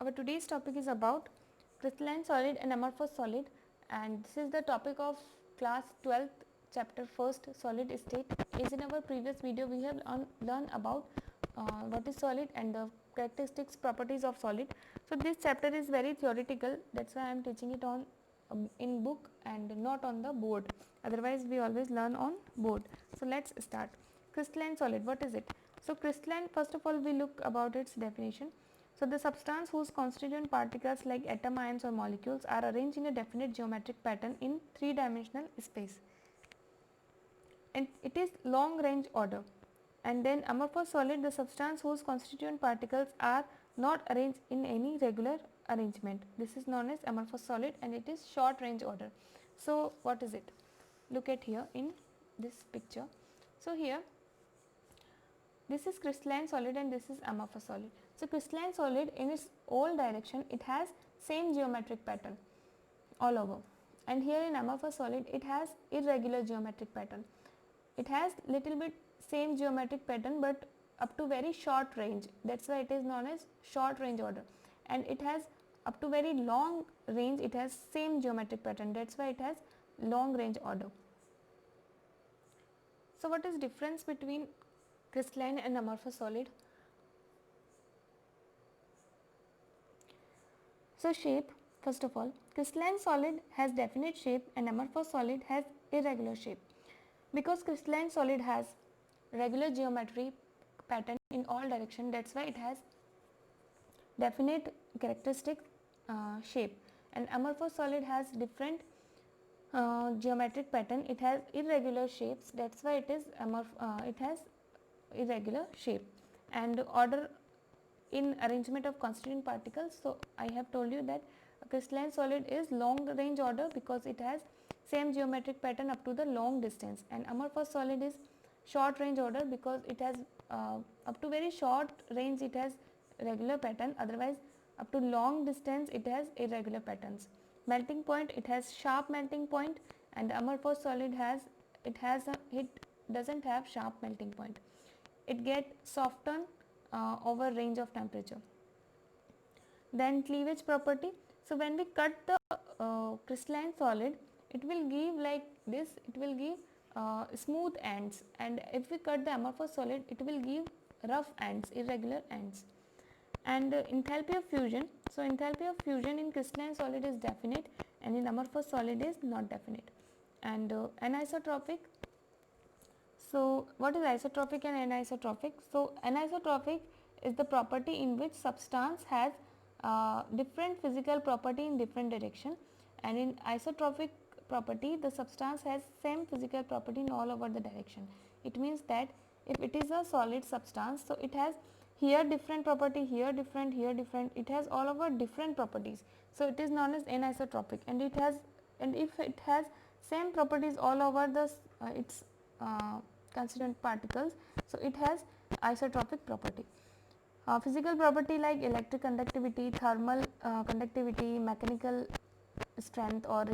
our today's topic is about crystalline solid and amorphous solid, and this is the topic of class 12th chapter 1st solid state. As in our previous video we have learned about what is solid and the characteristics properties of solid. So this chapter is very theoretical, that's why I am teaching it on in book and not on the board, otherwise we always learn on board. So let's start. Crystalline solid, what is it? So crystalline, first of all we look about its definition. So the substance whose constituent particles like atom, ions or molecules are arranged in a definite geometric pattern in three-dimensional space, and it is long range order. And then amorphous solid, the substance whose constituent particles are not arranged in any regular arrangement. This is known as amorphous solid and it is short range order. So what is it? Look at here in this picture. So here this is crystalline solid and this is amorphous solid. So crystalline solid, in its all direction it has same geometric pattern all over, and here in amorphous solid it has irregular geometric pattern. It has little bit same geometric pattern but up to very short range, that's why it is known as short range order, and it has up to very long range, it has same geometric pattern, that's why it has long range order. So what is difference between crystalline and amorphous solid? So shape, first of all, crystalline solid has definite shape and amorphous solid has irregular shape. Because crystalline solid has regular geometry pattern in all direction, that's why it has definite characteristic shape, and amorphous solid has different geometric pattern, it has irregular shapes, that's why it is it has irregular shape. And order in arrangement of constituent particles, so I have told you that a crystalline solid is long range order because it has same geometric pattern up to the long distance, and amorphous solid is short range order because it has up to very short range it has regular pattern, otherwise up to long distance it has irregular patterns. Melting point, it has sharp melting point, and amorphous solid it doesn't have sharp melting point, it get soften over range of temperature. Then cleavage property, so when we cut the crystalline solid, it will give like this, it will give smooth ends, and if we cut the amorphous solid, it will give rough ends, irregular ends. And enthalpy of fusion, so enthalpy of fusion in crystalline solid is definite and in amorphous solid is not definite. And anisotropic, so what is isotropic and anisotropic? So anisotropic is the property in which substance has different physical property in different direction, and in isotropic property the substance has same physical property in all over the direction. It means that if it is a solid substance, so it has here different property, here different, it has all over different properties, so it is known as anisotropic. And it has, and if it has same properties all over the its constituent particles, so it has isotropic property. Physical property like electric conductivity, thermal conductivity, mechanical strength or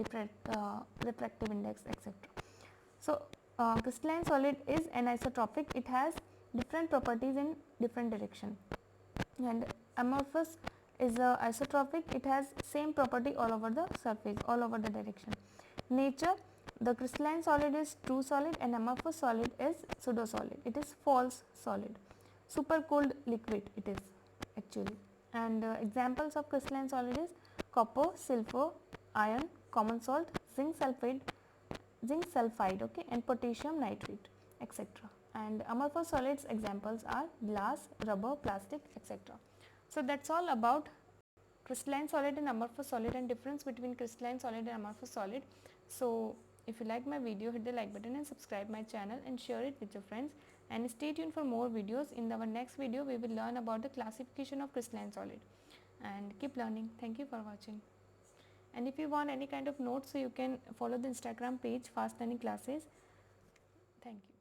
refractive index, etc. So crystalline solid is anisotropic, it has different properties in different direction, and amorphous is isotropic, it has same property all over the surface, all over the direction. Nature, the crystalline solid is true solid and amorphous solid is pseudo solid, it is false solid. Super cooled liquid it is actually. And examples of crystalline solid is copper, silver, iron, common salt, zinc sulfide, okay, and potassium nitrate, etc. And amorphous solids examples are glass, rubber, plastic, etc. So that's all about crystalline solid and amorphous solid and difference between crystalline solid and amorphous solid. So if you like my video, hit the like button and subscribe my channel and share it with your friends, and stay tuned for more videos. In our next video we will learn about the classification of crystalline solid, and keep learning. Thank you for watching. And if you want any kind of notes, so you can follow the Instagram page Fast Learning Classes. Thank you.